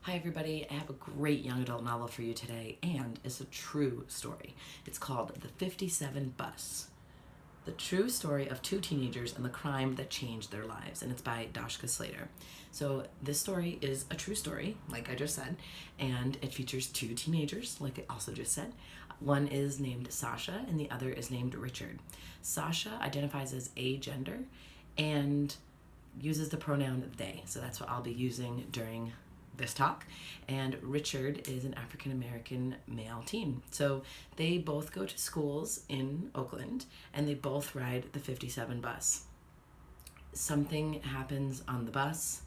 Hi everybody, I have a great young adult novel for you today, and it's a true story. It's called The 57 Bus. The true story of two teenagers and the crime that changed their lives, and it's by Dashka Slater. So this story is a true story, like I just said, and it features two teenagers, like I also just said. One is named Sasha and the other is named Richard. Sasha identifies as agender and uses the pronoun they, so that's what I'll be using during this talk. And Richard is an African American male teen. So they both go to schools in Oakland and they both ride the 57 bus. Something happens on the bus.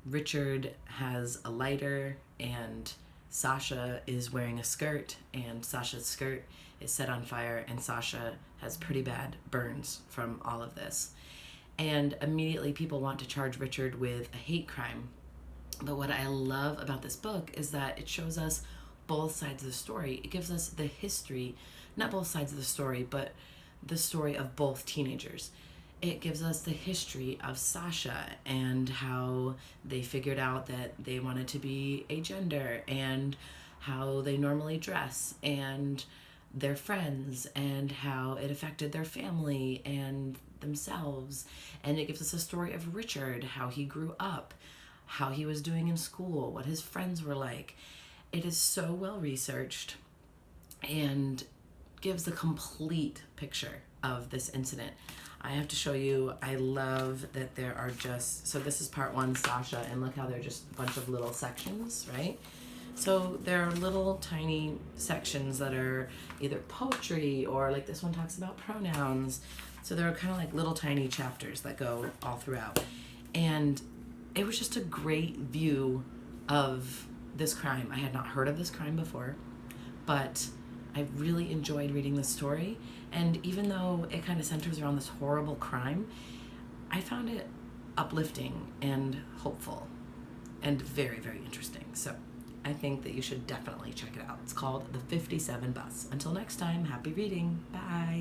Richard has a lighter and Sasha is wearing a skirt, and Sasha's skirt is set on fire, and Sasha has pretty bad burns from all of this. And immediately people want to charge Richard with a hate crime. But what I love about this book is that it shows us both sides of the story. It gives us the history, not both sides of the story, but the story of both teenagers. It gives us the history of Sasha and how they figured out that they wanted to be agender and how they normally dress and their friends and how it affected their family and themselves. And it gives us a story of Richard, how he grew up, how he was doing in school, what his friends were like. It is so well researched and gives the complete picture of this incident. I have to show you, I love that there are just, so this is part one, Sasha, and look how they're just a bunch of little sections, right? So there are little tiny sections that are either poetry or like this one talks about pronouns. So there are kind of like little tiny chapters that go all throughout. And it was just a great view of this crime. I had not heard of this crime before, but I really enjoyed reading this story. And even though it kind of centers around this horrible crime, I found it uplifting and hopeful and very, very interesting. So I think that you should definitely check it out. It's called The 57 Bus. Until next time, happy reading. Bye.